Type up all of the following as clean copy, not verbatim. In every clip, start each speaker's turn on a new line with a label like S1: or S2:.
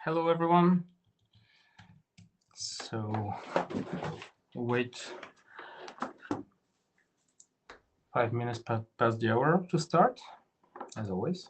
S1: Hello, everyone. So wait 5 minutes past the hour to start, as always.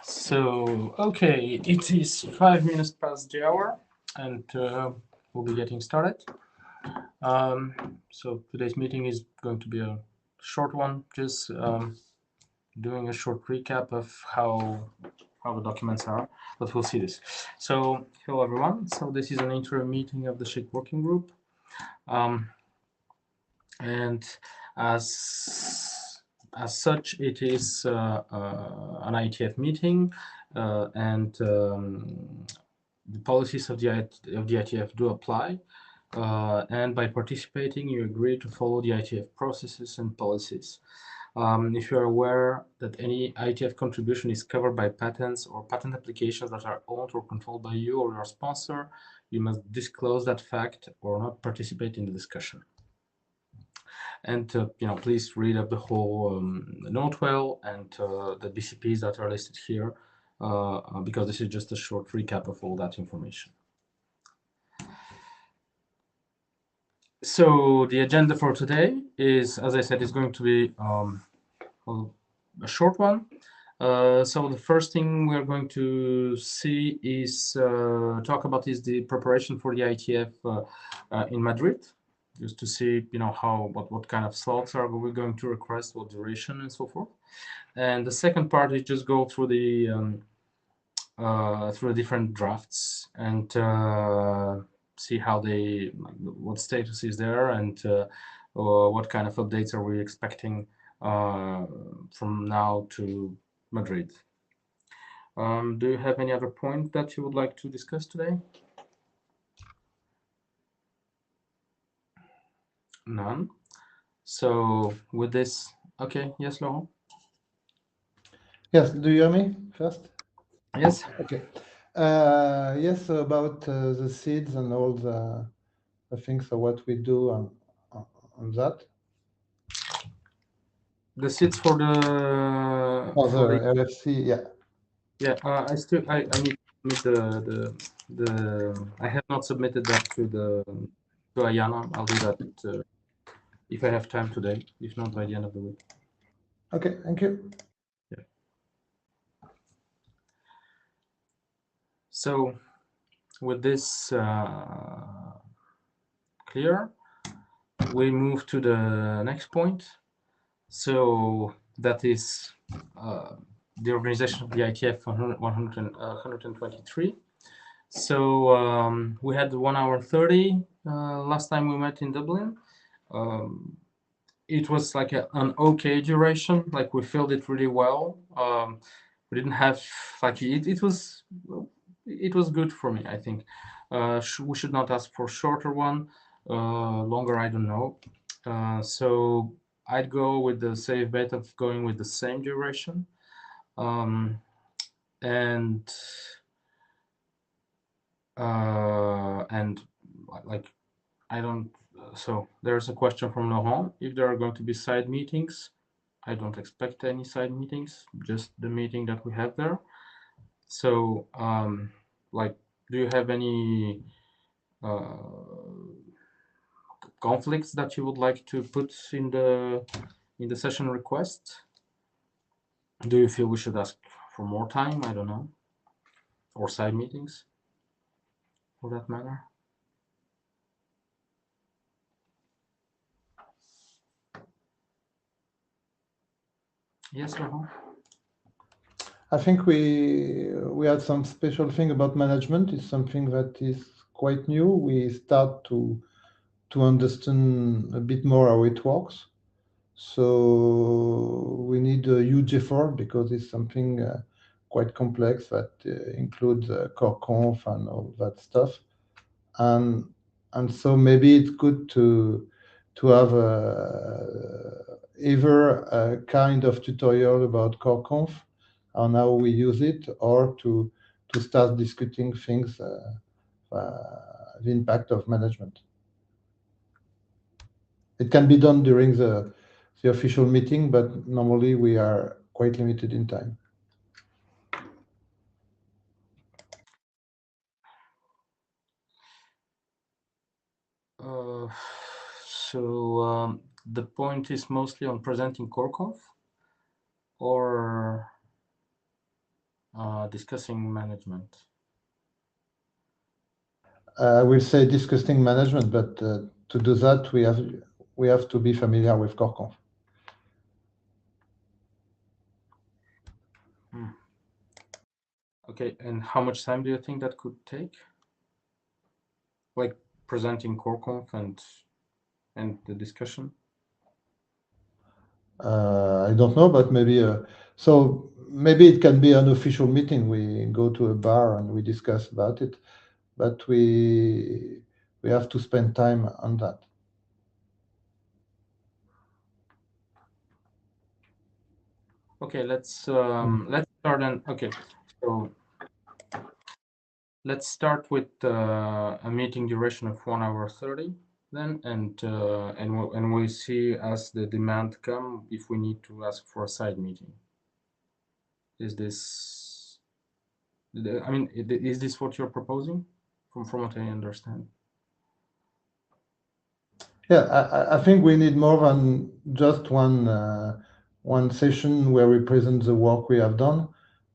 S1: So, okay, it is 5 minutes past the hour, and we'll be getting started. So today's meeting is going to be a short one, just doing a short recap of how the documents are, but we'll see this. So, hello everyone. So this is an interim meeting of the SCHC working group, and as such, it is an IETF meeting, and the policies of the IETF do apply. And by participating, you agree to follow the IETF processes and policies. If you are aware that any IETF contribution is covered by patents or patent applications that are owned or controlled by you or your sponsor, you must disclose that fact or not participate in the discussion. And please read up the whole note well and the BCPs that are listed here, because this is just a short recap of all that information. So the agenda for today is, as I said, is going to be a short one. So the first thing we're going to see is talk about is the preparation for the IETF in Madrid, just to see what kind of slots are we going to request, what duration, and so forth. And the second part is just go through the different drafts and see how what status is there, and what kind of updates are we expecting from now to Madrid. Do you have any other point that you would like to discuss today? None. So with this, okay, yes, Laurent?
S2: Yes, do you hear me first?
S1: Yes.
S2: Okay. Yes, about the seeds and all the things of what we do on that.
S1: The seats for the
S2: Oh, the LFC, yeah.
S1: Yeah, I need I have not submitted that to Ayana. I'll do that if I have time today. If not, by the end of the week.
S2: Okay, thank you.
S1: Yeah. So, with this clear, we move to the next point. So that is the organization of the IETF 123. So we had 1 hour 30 last time we met in Dublin. It was like an okay duration, like we filled it really well. We didn't have like it was good for me, I think. We should not ask for shorter one, longer, I don't know. So I'd go with the safe bet of going with the same duration. And like I don't. So there's a question from Laurent. If there are going to be side meetings, I don't expect any side meetings. Just the meeting that we have there. So like, do you have any conflicts that you would like to put in the session request? Do you feel we should ask for more time? I don't know. Or side meetings, for that matter. Yes, Laurent?
S2: I think we had some special thing about management. It's something that is quite new. We start to understand a bit more how it works. So we need a huge effort because it's something quite complex that includes core conf and all that stuff. And so maybe it's good to have either a kind of tutorial about core conf on how we use it, or to start discussing things, the impact of management. It can be done during the official meeting, but normally we are quite limited in time.
S1: So the point is mostly on presenting CoreConf or discussing management?
S2: I will say discussing management, but to do that, we have to be familiar with CoreConf.
S1: Okay, and how much time do you think that could take? Like presenting CoreConf and the discussion?
S2: I don't know, but maybe so maybe it can be an official meeting. We go to a bar and we discuss about it, but we have to spend time on that.
S1: Okay, let's start and okay. So let's start with a meeting duration of 1 hour 30 then, and we'll see as the demand come if we need to ask for a side meeting. Is this? I mean, is this what you're proposing? From what I understand.
S2: Yeah, I think we need more than just one session where we present the work we have done.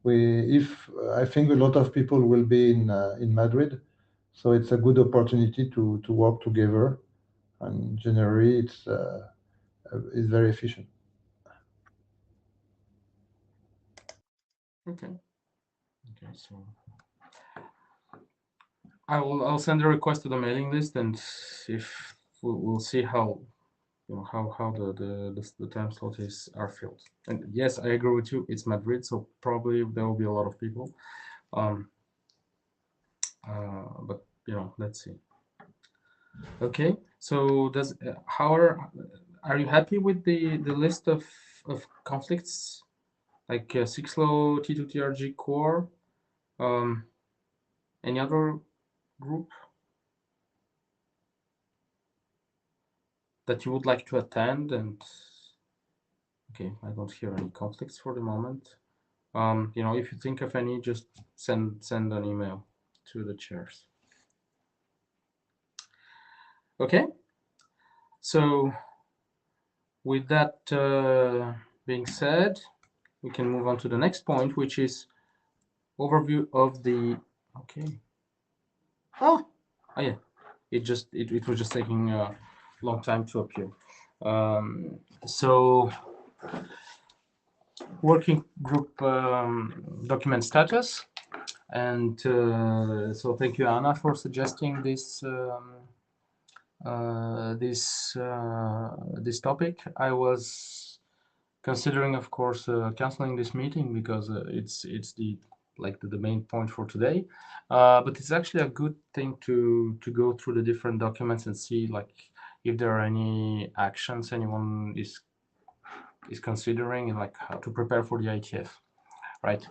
S2: I think a lot of people will be in Madrid, so it's a good opportunity to work together. And generally, it's very efficient.
S1: Okay. Okay, so I'll send a request to the mailing list, and if we'll see how how the time slot are filled. And yes, I agree with you. It's Madrid, so probably there will be a lot of people. But let's see. Okay, so how are you happy with the list of conflicts, like 6LO, T2TRG core? Any other group that you would like to attend? And okay, I don't hear any conflicts for the moment. If you think of any, just send an email to the chairs. Okay. So with that being said, we can move on to the next point, which is overview of the. Okay. Oh yeah. It was just taking a long time to appear. So working group document status, and so thank you, Anna, for suggesting this topic. I was considering, of course, canceling this meeting because it's the main point for today. But it's actually a good thing to go through the different documents and see if there are any actions anyone is considering, and how to prepare for the IETF, right?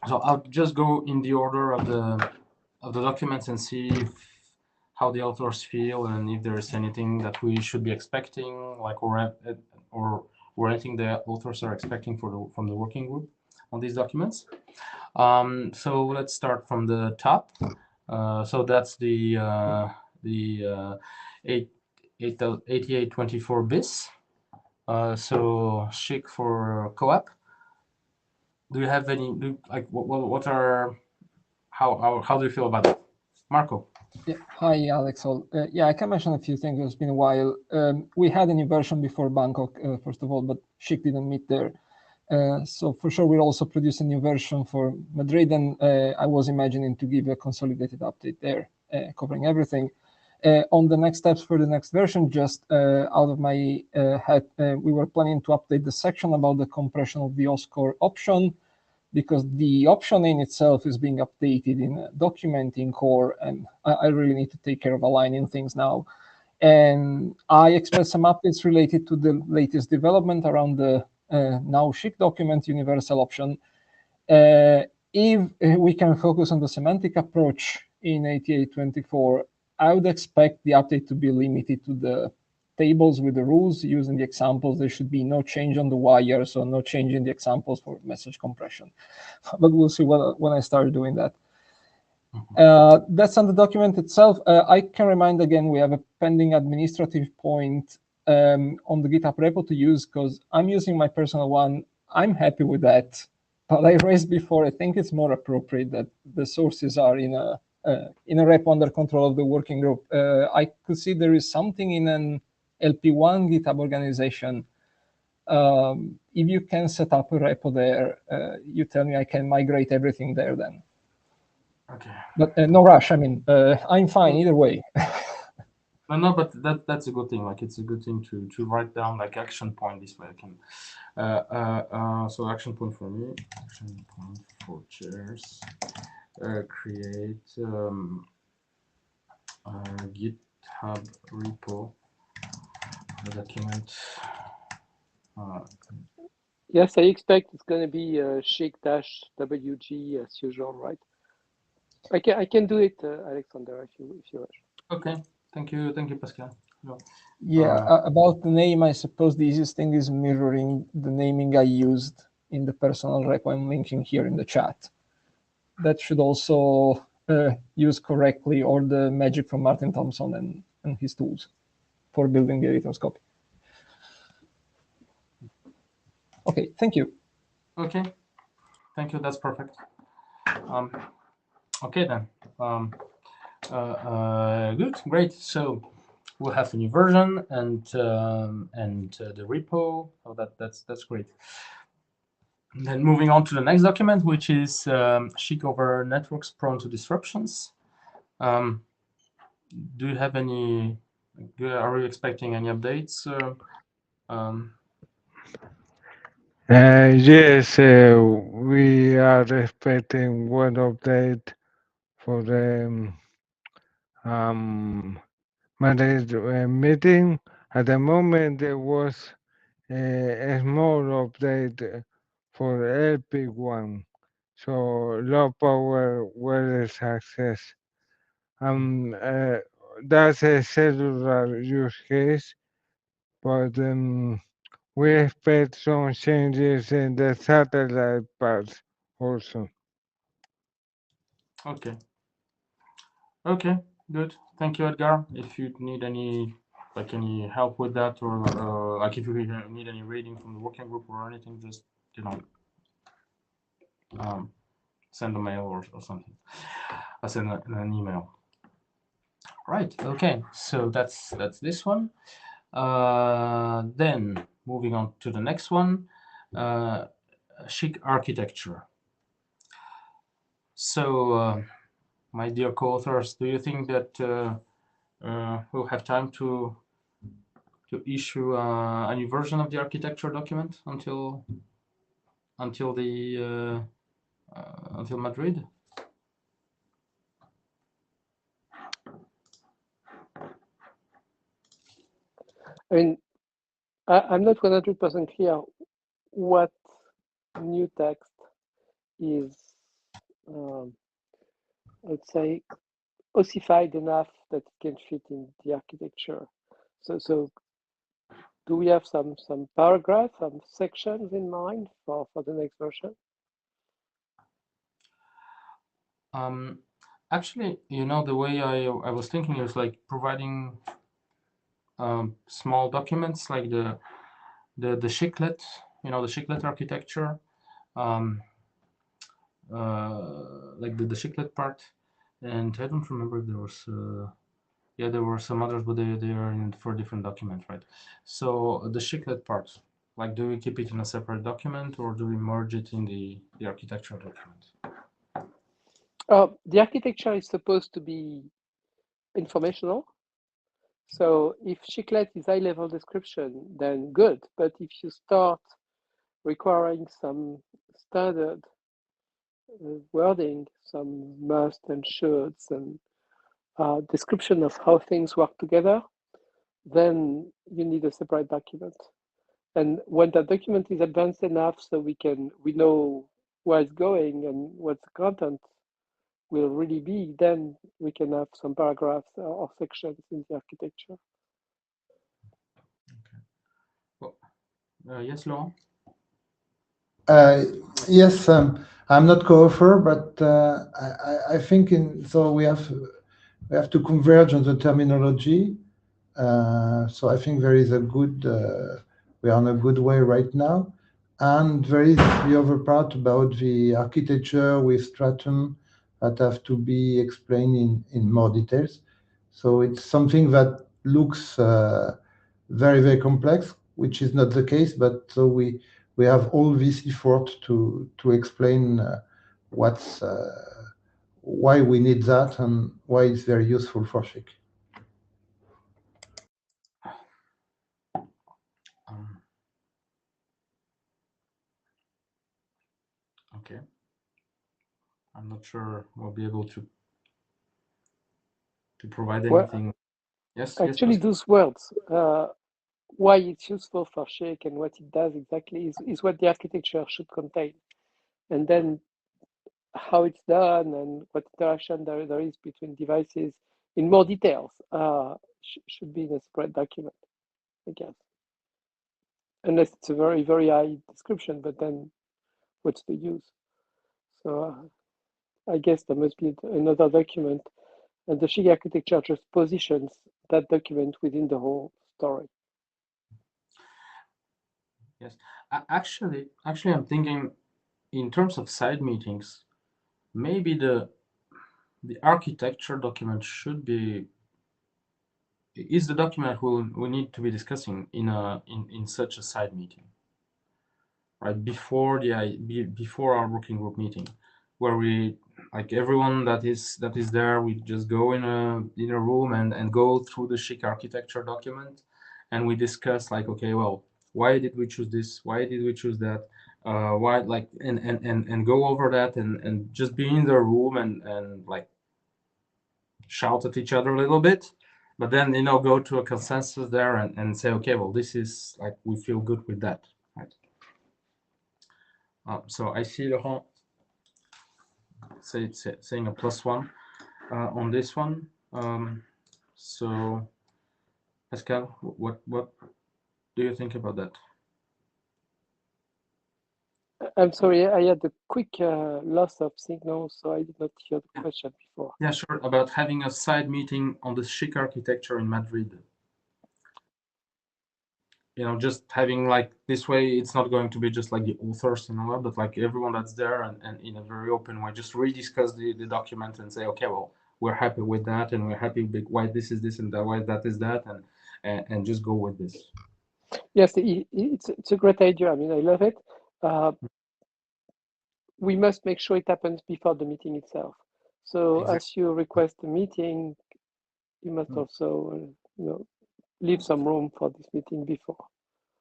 S1: So I'll just go in the order of the documents and see how the authors feel, and if there is anything that we should be expecting, or anything the authors are expecting from the working group on these documents. So let's start from the top. So that's the 8824 bis. So SCHC for co-op. Do you have any what are how do you feel about that, Marco?
S3: Yeah. Hi, Alex. Yeah, I can mention a few things. It's been a while. We had a new version before Bangkok, first of all, but SCHC didn't meet there. So for sure, we'll also produce a new version for Madrid, and I was imagining to give a consolidated update there, covering everything. On the next steps for the next version, just out of my head, we were planning to update the section about the compression of the OSCORE option, because the option in itself is being updated in a document in core, and I really need to take care of aligning things now. And I expect some updates related to the latest development around the now SCHC document universal option. If we can focus on the semantic approach in 8824, I would expect the update to be limited to the tables with the rules using the examples. There should be no change on the wire, so no change in the examples for message compression. But we'll see when I start doing that. That's on the document itself. I can remind again, we have a pending administrative point on the GitHub repo to use, because I'm using my personal one. I'm happy with that. But I raised before, I think it's more appropriate that the sources are in a repo under control of the working group. I could see there is something in an LP1 GitHub organization. If you can set up a repo there, you tell me, I can migrate everything there then.
S1: Okay.
S3: But no rush. I mean, I'm fine either way.
S1: No, but that's a good thing. It's a good thing to write down action point this way. I can. So action point for me. Action point for chairs. Create GitHub repo document.
S4: Yes, I expect it's going to be SCHC-WG as usual, right? I can do it, Alexander, if you wish.
S1: Okay, thank you, Pascal. No.
S3: Yeah, about the name, I suppose the easiest thing is mirroring the naming I used in the personal repo I'm linking here in the chat. That should also use correctly all the magic from Martin Thompson and his tools for building the editor's copy. Okay, thank you.
S1: Okay, thank you. That's perfect. Okay then. Good, great. So we'll have a new version and the repo. Oh, that's great. And then moving on to the next document, which is SCHC over networks prone to disruptions. Do you have any? Are you expecting any updates?
S5: Yes, we are expecting one update for the Madrid meeting. At the moment, there was a small update for LP1, so low power wireless access. That's a cellular use case, but we expect some changes in the satellite part also.
S1: Okay. Okay, good. Thank you, Edgar. If you need any help with that, or like if you need any reading from the working group or anything, just send a mail or something. I'll send an email. Right. Okay. So that's this one. Then moving on to the next one, SCHC architecture. So, my dear co-authors, do you think that we'll have time to issue a new version of the architecture document until Madrid?
S4: I mean, I'm not 100% clear what new text is, let's say, ossified enough that it can fit in the architecture. So do we have some paragraphs, some sections in mind for the next version?
S1: Actually, the way I was thinking is like providing small documents like the SCHClet, the SCHClet architecture, like the SCHClet part, and I don't remember if there was there were some others, but they are in for different documents, right? So the SCHClet part, like, do we keep it in a separate document or do we merge it in the architecture document?
S4: The architecture is supposed to be informational. So if SCHClet is high-level description, then good. But if you start requiring some standard wording, some must and shoulds, and description of how things work together, then you need a separate document. And when that document is advanced enough so we know where it's going and what the content will really be, then we can have some paragraphs or sections in the architecture.
S1: Okay. Well, yes, Laurent?
S2: Yes, I'm not co-author, but I think so we have to converge on the terminology. So I think there is we are on a good way right now. And there is the other part about the architecture with stratum that have to be explained in more details. So it's something that looks very, very complex, which is not the case, but so we have all this effort to explain why we need that and why it's very useful for SCHC.
S1: Okay. I'm not sure we'll be able to provide anything.
S4: Well,
S1: Yes.
S4: actually,
S1: Yes,
S4: those words, why it's useful for SCHC and what it does exactly is what the architecture should contain. And then how it's done and what interaction there is between devices in more details should be in a separate document, I guess. Unless it's a very, very high description, but then what's the use? So I guess there must be another document, and the SCHC architecture just positions that document within the whole story.
S1: Yes. Actually, I'm thinking in terms of side meetings, maybe the architecture document is the document we need to be discussing in such a side meeting, right? Before our working group meeting, where we, like, everyone that is there, we just go in a room and go through the SCHC architecture document, and we discuss, like, okay, well, why did we choose this? Why did we choose that? Why, like, and go over that and just be in the room and like shout at each other a little bit, but then go to a consensus there and say, okay, well, this is, like, we feel good with that, right? So I see Laurent saying a +1 on this one. So Pascal, what do you think about that?
S4: I'm sorry, I had a quick loss of signal, so I did not hear the question before.
S1: Yeah, sure. About having a side meeting on the SCHC architecture in Madrid. You know, just having like this way, it's not going to be just like the authors and all that, but like everyone that's there and in a very open way, just rediscuss the document and say, okay, well, we're happy with that, and we're happy with why this is this and that, why that is that, and just go with this.
S4: Yes, it's a great idea. I mean, I love it. We must make sure it happens before the meeting itself. So
S1: Exactly.
S4: as you request a meeting, you must also, leave some room for this meeting before.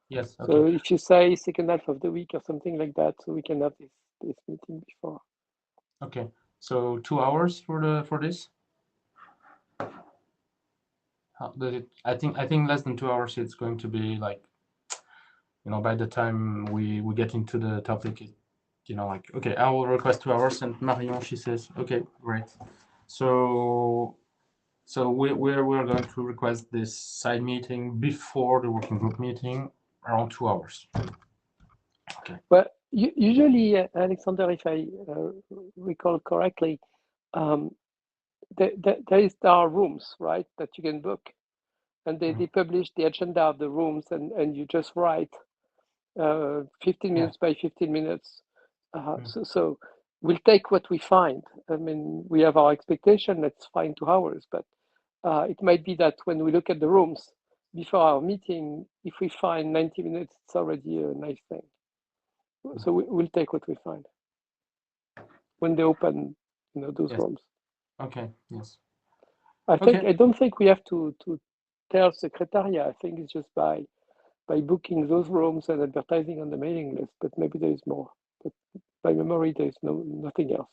S1: Yes. Okay.
S4: So if you say second half of the week or something like that, so we can have this meeting before.
S1: Okay. So 2 hours for this. How does it? I think less than 2 hours. It's going to be like, by the time we get into the topic, like, okay, I will request 2 hours, and Marion, she says, okay, great. So we're going to request this side meeting before the working group meeting, around 2 hours. Okay.
S4: Well, usually, Alexander, if I recall correctly, there are rooms, right, that you can book, and they publish the agenda of the rooms, and you just write 15 minutes by 15 minutes. So we'll take what we find. I mean, we have our expectation, let's find 2 hours, but it might be that when we look at the rooms before our meeting, if we find 90 minutes, it's already a nice thing. So we'll take what we find when they open, those rooms.
S1: Okay. Yes.
S4: I don't think we have to tell Secretariat. I think it's just by booking those rooms and advertising on the mailing list, but maybe there is more. But by memory, there is nothing else.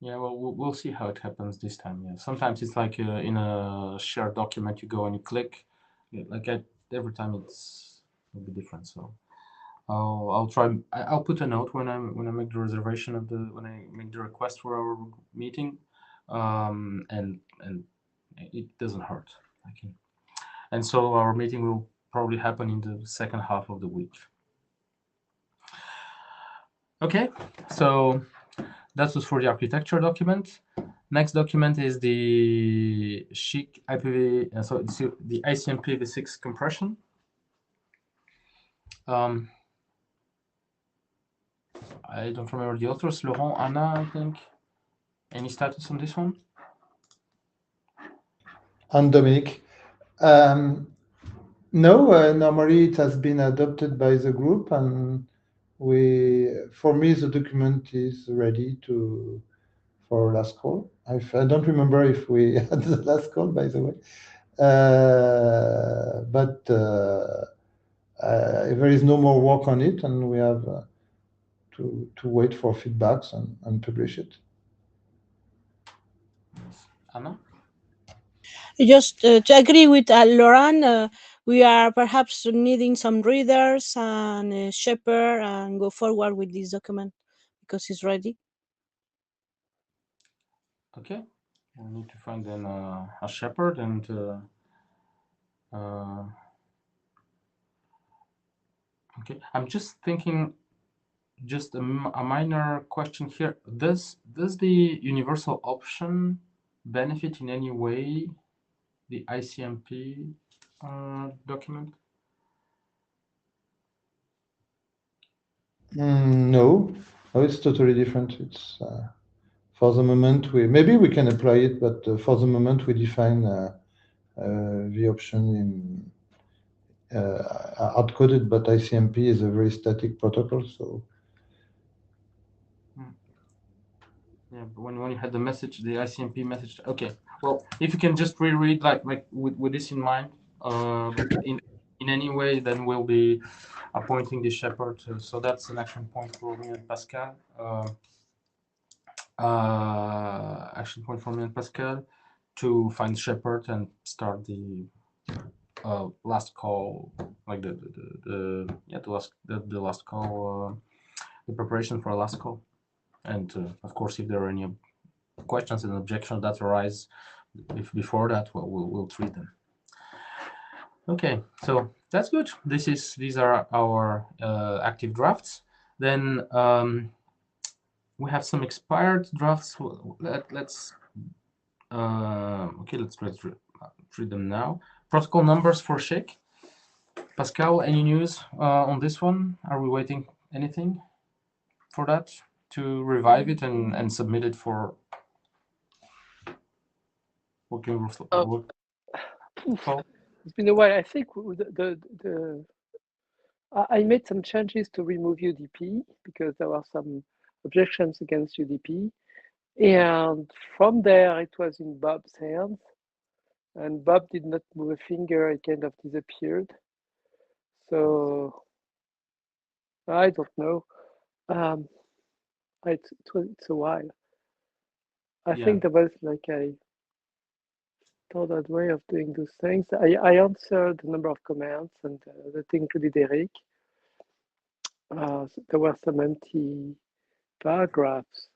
S1: Yeah, well, we'll see how it happens this time. Yeah, sometimes it's like in a shared document, you go and you click. Every time it's a bit different. So I'll try. I'll put a note when I make the reservation when I make the request for our meeting, and it doesn't hurt. And so our meeting will probably happen in the second half of the week. Okay, so that was for the architecture document. Next document is the SCHC IPv, so it's the ICMPv6 compression. I don't remember the authors. Laurent, Anna, I think. Any status on this one?
S2: And Dominic. No, normally it has been adopted by the group, and for me, the document is ready for last call. I don't remember if we had the last call, by the way, but there is no more work on it, and we have to wait for feedbacks and publish it.
S1: Anna?
S6: Just to agree with Laurent, we are perhaps needing some readers and shepherd and go forward with this document because it's ready.
S1: Okay, we need to find then a shepherd and okay. I'm just thinking, just a minor question here. Does the universal option benefit in any way the ICMP document?
S2: No, it's totally different. It's for the moment maybe we can apply it, but for the moment we define the option in hard-coded, but ICMP is a very static protocol, so.
S1: Yeah, but when you had the message, the ICMP message. Okay, well, if you can just reread like with this in mind, in any way, then we'll be appointing the shepherd. So that's an action point for me and Pascal. Action point for me and Pascal to find shepherd and start the last call, like the last call, the preparation for a last call. And of course, if there are any questions and objections that arise before that, well, we'll treat them. Okay, so that's good. These are our active drafts. Then we have some expired drafts. Let's read them now. Protocol numbers for SCHC. Pascal, any news on this one? Are we waiting anything for that to revive it and submit it for working group?
S4: It's been a while. I think I made some changes to remove UDP because there were some objections against UDP. And from there, it was in Bob's hands. And Bob did not move a finger, it kind of disappeared. So I don't know. It's a while. I think there was like a standard way of doing those things. I answered a number of commands, and that included Eric. There were some empty paragraphs.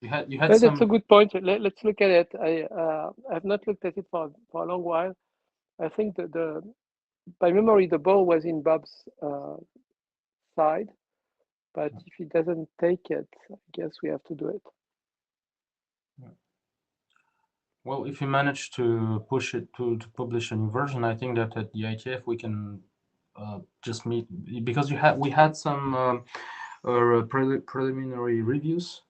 S1: You had
S4: But
S1: some.
S4: that's a good point. Let's look at it. I've not looked at it for a long while. I think that by memory the ball was in Bob's side, but if he doesn't take it, I guess we have to do it.
S1: Well, if you manage to push it to publish a new version, I think that at the IETF we can just meet, because we had some preliminary reviews.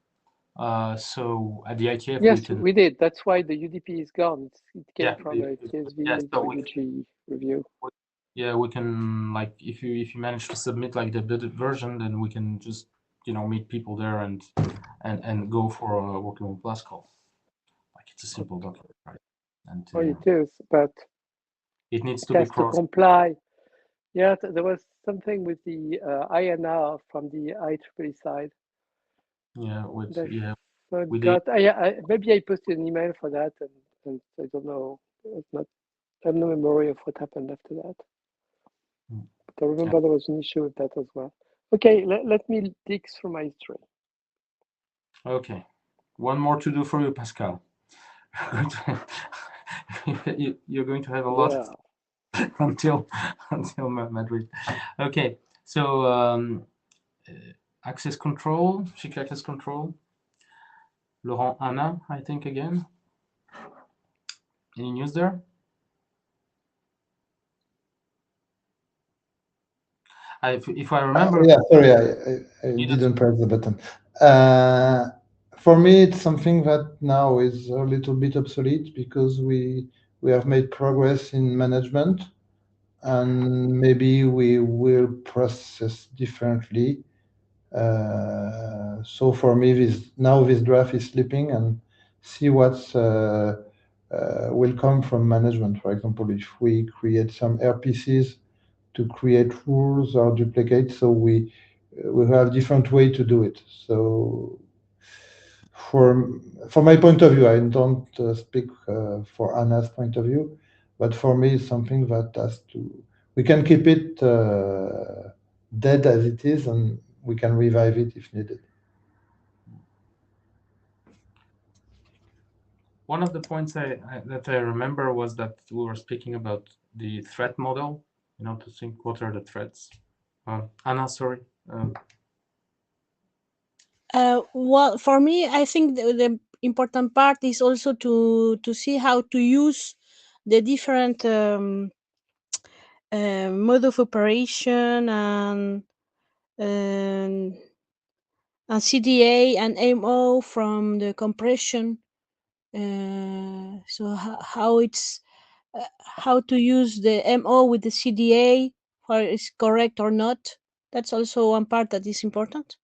S1: So at the IETF
S4: yes, we did. That's why the UDP is gone. It came from a TSV UG review.
S1: Yeah, we can, like, if you manage to submit like the updated version, then we can just meet people there and go for a working with Pascal. Like, it's a simple document, right? And
S4: it is, but
S1: it needs to be
S4: comply. Yeah, there was something with the INR from the IEEE side.
S1: Yeah,
S4: maybe I posted an email for that, and I don't know. I have no memory of what happened after that. But I remember there was an issue with that as well. Okay, let me dig through my history.
S1: Okay, one more to do for you, Pascal. You're going to have a lot until Madrid. Okay, so access control, SCHC access control. Laurent, Anna, I think again. Any news there? If I remember.
S2: Yeah, sorry, I didn't press the button. For me, it's something that now is a little bit obsolete because we have made progress in management, and maybe we will process differently. So for me, this draft is slipping, and see what's will come from management. For example, if we create some RPCs to create rules or duplicate, so we have different way to do it. So from my point of view, I don't speak for Anna's point of view, but for me, it's something that we can keep it dead as it is, and we can revive it if needed.
S1: One of the points that I remember was that we were speaking about the threat model, to think what are the threats. Anna, sorry.
S6: Well, for me, I think the important part is also to see how to use the different mode of operation and CDA and MO from the compression. So how it's how to use the MO with the CDA, whether it's correct or not. That's also one part that is important.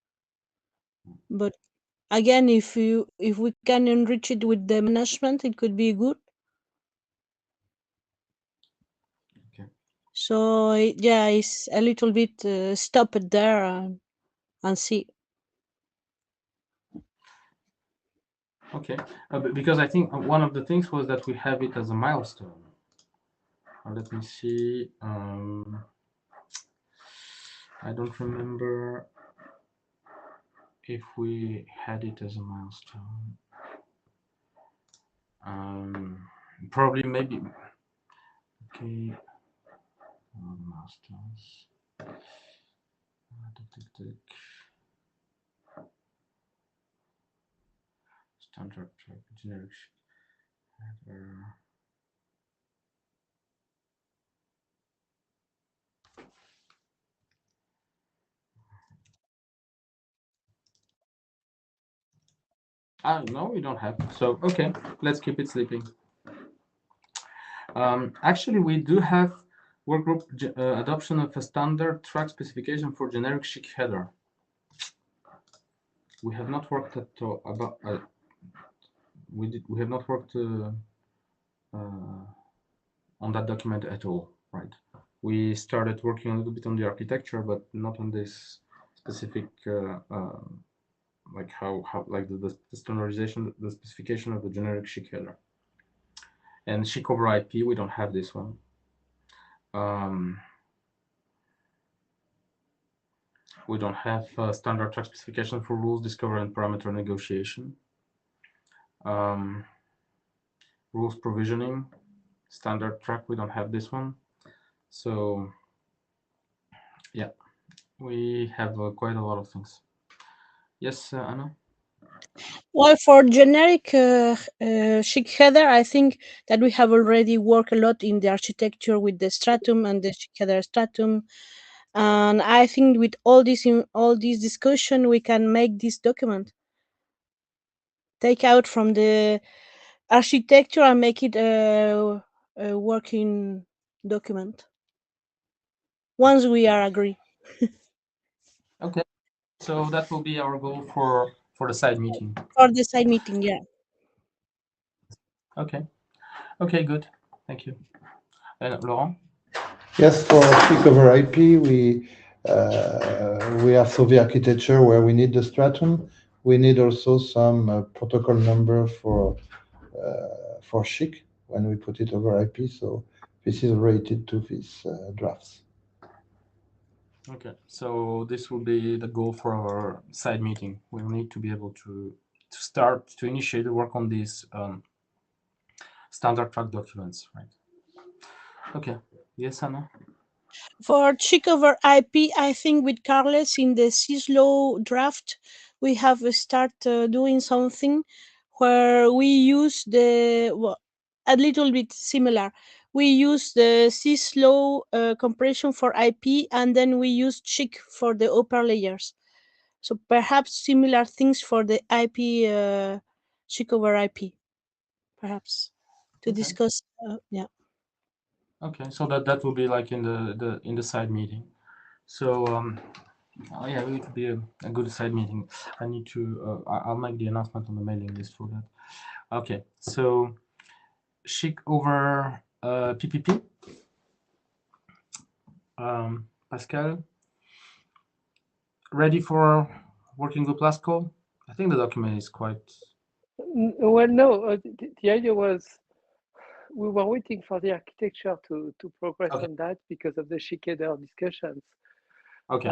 S6: But again, if we can enrich it with the management, it could be good.
S1: Okay.
S6: So yeah, it's a little bit stop it there and see.
S1: Okay, because I think one of the things was that we have it as a milestone. Let me see. I don't remember if we had it as a milestone. Probably, maybe Okay. Masters. Standard track, generic header. No, we don't have. So, okay, let's keep it sleeping. Actually, we do have workgroup adoption of a standard track specification for generic SCHC header. We have not worked at about. We have not worked on that document at all, right? We started working a little bit on the architecture, but not on this specific like how like the standardization, the specification of the generic SCHC header. And SCHC over IP, we don't have this one. We don't have standard track specification for rules discovery and parameter negotiation. Rules provisioning, standard track, we don't have this one. So yeah, we have quite a lot of things. Yes, Anna?
S6: Well, for generic SCHC header, I think that we have already worked a lot in the architecture with the stratum and the SCHC header stratum. And I think with all this discussion, we can make this document. Take out from the architecture and make it a working document. Once we are agree.
S1: Okay, so that will be our goal for the side meeting.
S6: For the side meeting, yeah.
S1: Okay. Okay, good. Thank you. Laurent?
S2: Yes, for SCHC over IP, we have so the architecture where we need the stratum. We need also some protocol number for SCHC when we put it over IP. So this is related to these drafts.
S1: Okay, so this will be the goal for our side meeting. We'll need to be able to start to initiate the work on these standard track documents, right? Okay. Yes, Anna?
S6: For SCHC over IP, I think with Carles in the CISLO draft, we have start doing something where we use a little bit similar. We use the CISLO compression for IP, and then we use SCHC for the upper layers. So perhaps similar things for the IP, SCHC over IP, perhaps to discuss. Yeah.
S1: Okay, so that will be like in the side meeting. So oh yeah, it would be a good side meeting. I need to I'll make the announcement on the mailing list for that. Okay, so SCHC over PPP. Pascal, ready for working group last call? I think the document is quite.
S4: Well, no, the idea was we were waiting for the architecture to progress on that because of the SCHC header discussions.
S1: Okay.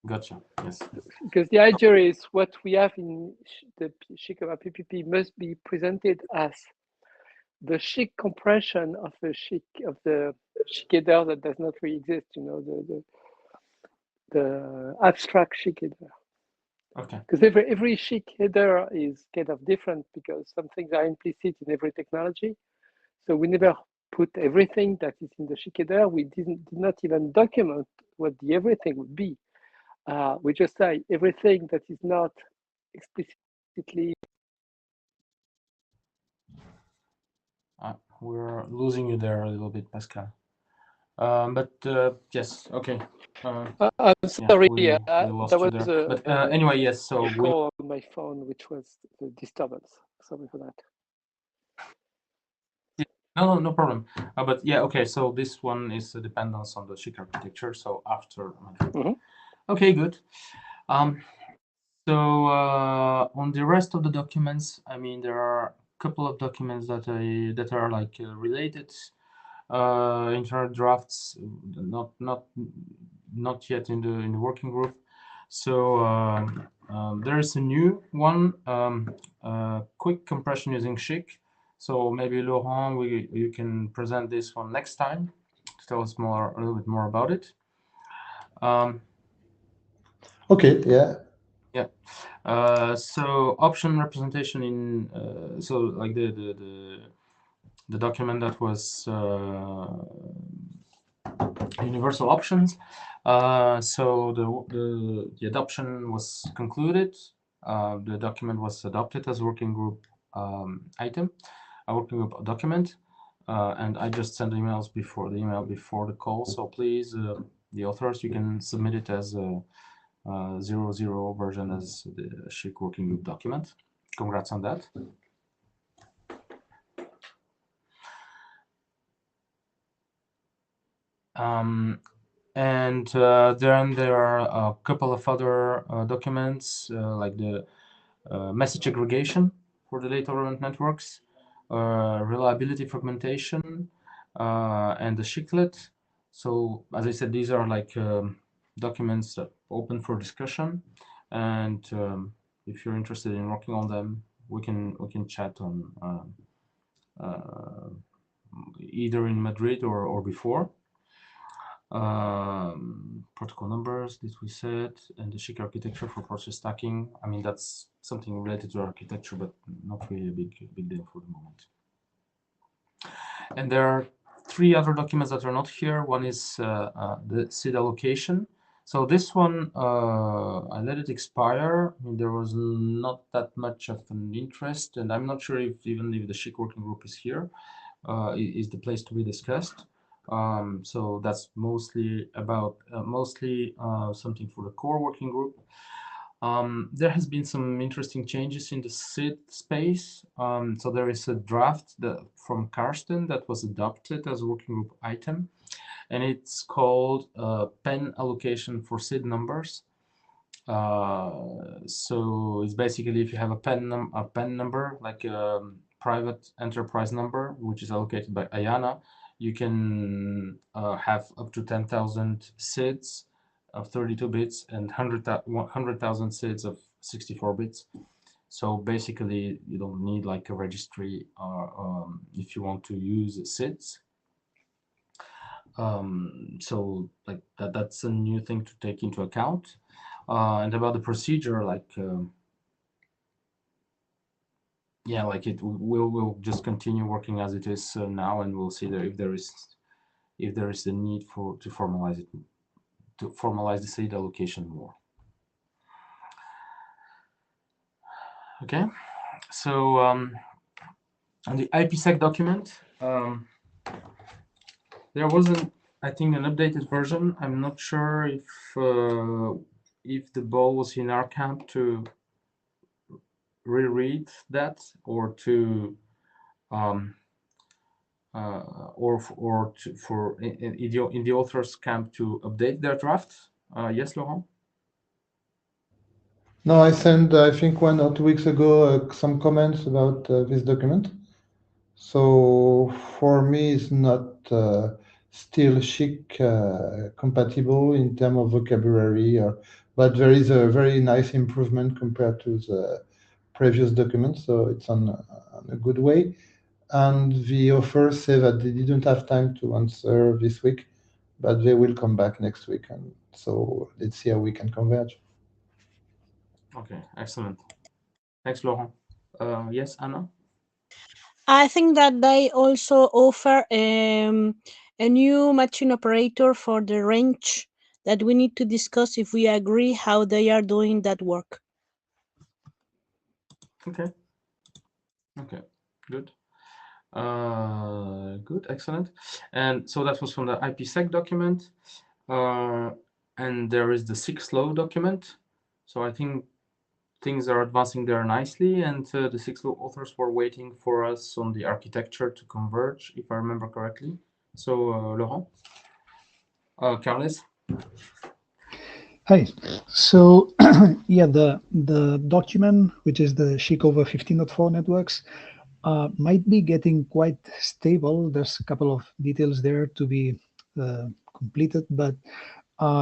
S1: Gotcha. Yes.
S4: Because the idea is what we have in the SCHC over PPP must be presented as the SCHC compression of the SCHC header that does not really exist. You know, the abstract SCHC header.
S1: Okay.
S4: Because every SCHC header is kind of different because some things are implicit in every technology. So we never put everything that is in the SCHC header. We did not even document what the everything would be. We just say everything that is not explicitly.
S1: We're losing you there a little bit, Pascal. But yes, okay.
S4: I'm sorry,
S1: we lost
S4: there
S1: you
S4: was
S1: there. But anyway, yes. So
S4: a call on my phone, which was the disturbance. Sorry for that.
S1: No problem. But yeah, okay. So this one is a dependence on the SCHC architecture. So after. Okay, good. So on the rest of the documents, I mean, there are a couple of documents that are like related internal drafts, not yet in the working group. So there is a new one, quick compression using SCHC. So maybe Laurent, you can present this one next time to tell us a little bit more about it.
S2: Okay, yeah.
S1: Yeah. So option representation in so like the document that was universal options. So the adoption was concluded. The document was adopted as a working group item, a working group document, and I just sent emails before the call. So please, the authors, you can submit it as a 0.0 version as the SCHC working group document. Congrats on that. And then there are a couple of other documents like the message aggregation for the data relevant networks, reliability fragmentation, and the SCHClet. So as I said, these are like documents that open for discussion, and if you're interested in working on them, we can chat on either in Madrid or before. Protocol numbers, this we said, and the SCHC architecture for process stacking. I mean, that's something related to architecture, but not really a big deal for the moment. And there are 3 other documents that are not here. One is the seed allocation. So this one, I let it expire. I mean, there was not that much of an interest, and I'm not sure even if the SCHC working group is here, is the place to be discussed. So that's mostly about something for the core working group. There has been some interesting changes in the SID space. So there is a draft from Karsten that was adopted as a working group item, and it's called pen allocation for SID numbers. So it's basically if you have a pen number, like a private enterprise number, which is allocated by IANA, you can have up to 10,000 SIDs of 32 bits and 100,000 SIDs of 64 bits. So basically, you don't need like a registry if you want to use SIDs. So like that's a new thing to take into account. And about the procedure, like yeah, like we'll just continue working as it is now, and we'll see if there is the need to formalize it, to formalize the seed allocation more. Okay, so on the IPsec document, there wasn't, I think, an updated version. I'm not sure if the ball was in our camp to reread that or to in the author's camp to update their draft. Yes, Laurent?
S2: No, I sent, I think 1 or 2 weeks ago, some comments about this document. So for me, it's not still SCHC compatible in terms of vocabulary, but there is a very nice improvement compared to the previous document. So it's on a good way. And the authors say that they didn't have time to answer this week, but they will come back next week. And so let's see how we can converge.
S1: Okay, excellent. Thanks, Laurent. Yes, Anna?
S6: I think that they also offer a new matching operator for the range that we need to discuss if we agree how they are doing that work.
S1: Okay. Okay, good. Good, excellent. And so that was from the IPsec document. And there is the 6LOW document. So I think things are advancing there nicely, and the 6LOW authors were waiting for us on the architecture to converge, if I remember correctly. So Laurent? Carles?
S7: Hi. So yeah, the document, which is the SCHC over 15.4 networks, might be getting quite stable. There's a couple of details there to be completed, but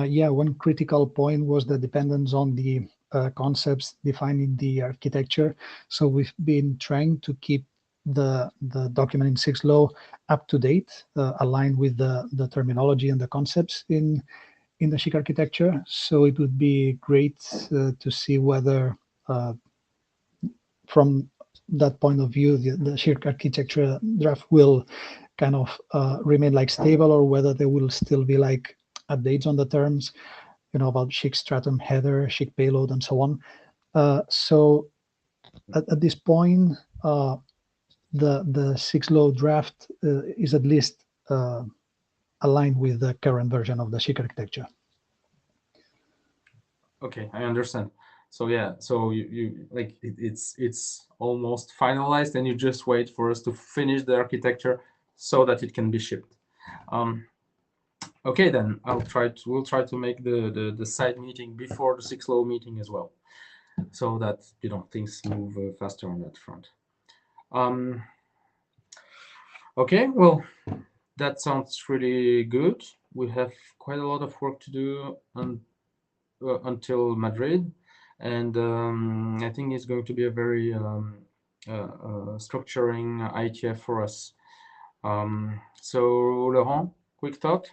S7: yeah, one critical point was the dependence on the concepts defining the architecture. So we've been trying to keep the document in 6 law up to date, aligned with the terminology and the concepts in the SCHC architecture. So it would be great to see whether, from that point of view, the SCHC architecture draft will kind of remain like stable, or whether there will still be like updates on the terms, about SCHC stratum header, SCHC payload, and so on. So at this point, the 6 law draft is at least aligned with the current version of the SCHC architecture.
S1: Okay, I understand. So yeah, so you like it's almost finalized, and you just wait for us to finish the architecture so that it can be shipped. Okay, then we'll try to make the side meeting before the 6 law meeting as well, so that things move faster on that front. Okay, well, that sounds really good. We have quite a lot of work to do until Madrid, and I think it's going to be a very structuring IETF for us. So Laurent, quick thought.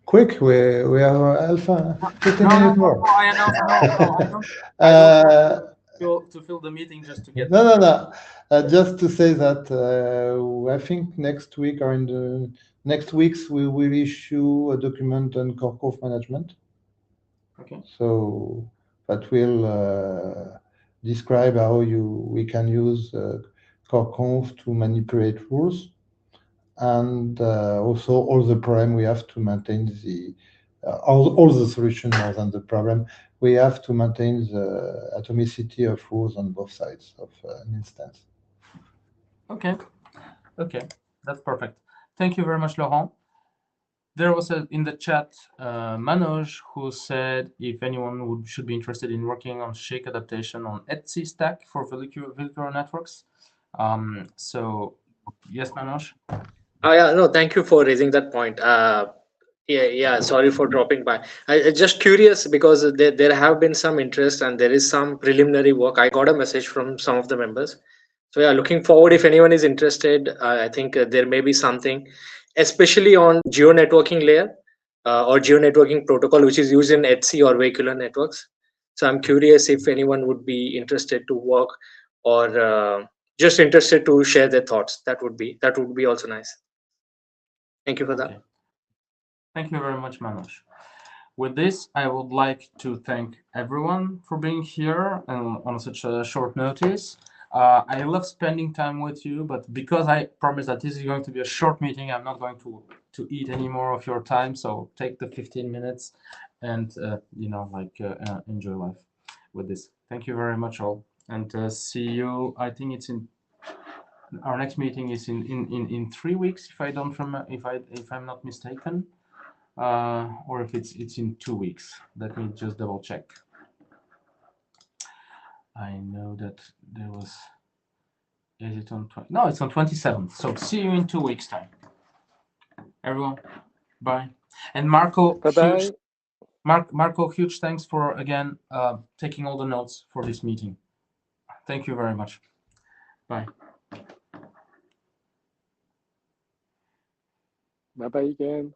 S2: Quick, we have alpha 15 minutes more.
S1: No, I don't to fill the meeting just to get.
S2: No. Just to say that I think next week or in the next weeks we will issue a document on Korkov management.
S1: Okay.
S2: So that will describe how we can use Korkov to manipulate rules, and also all the problem we have to maintain all the solution more than the problem. We have to maintain the atomicity of rules on both sides of an instance.
S1: Okay, that's perfect. Thank you very much, Laurent. There was in the chat Manoj, who said if anyone should be interested in working on SCHC adaptation on SCHC stack for vehicular networks. So yes, Manoj.
S8: Yeah, no, thank you for raising that point. Yeah, sorry for dropping by. I just curious because there have been some interest and there is some preliminary work. I got a message from some of the members. So yeah, looking forward, if anyone is interested, I think there may be something, especially on geo networking layer or geo networking protocol, which is used in SCHC or vehicular networks. So I'm curious if anyone would be interested to work or just interested to share their thoughts. That would be also nice. Thank you for that.
S1: Thank you very much, Manoj. With this, I would like to thank everyone for being here and on such a short notice. I love spending time with you, but because I promise that this is going to be a short meeting, I'm not going to eat any more of your time. So take the 15 minutes and enjoy life with this. Thank you very much, all, and see you. I think it's in our next meeting is in 3 weeks, if I'm not mistaken, or if it's in 2 weeks. Let me just double check. I know that there was. Is it on 20? No, it's on 27th. So see you in 2 weeks' time. Everyone, bye. And Marco,
S4: Bye-bye.
S1: Marco, huge thanks for again taking all the notes for this meeting. Thank you very much. Bye.
S4: Bye-bye again.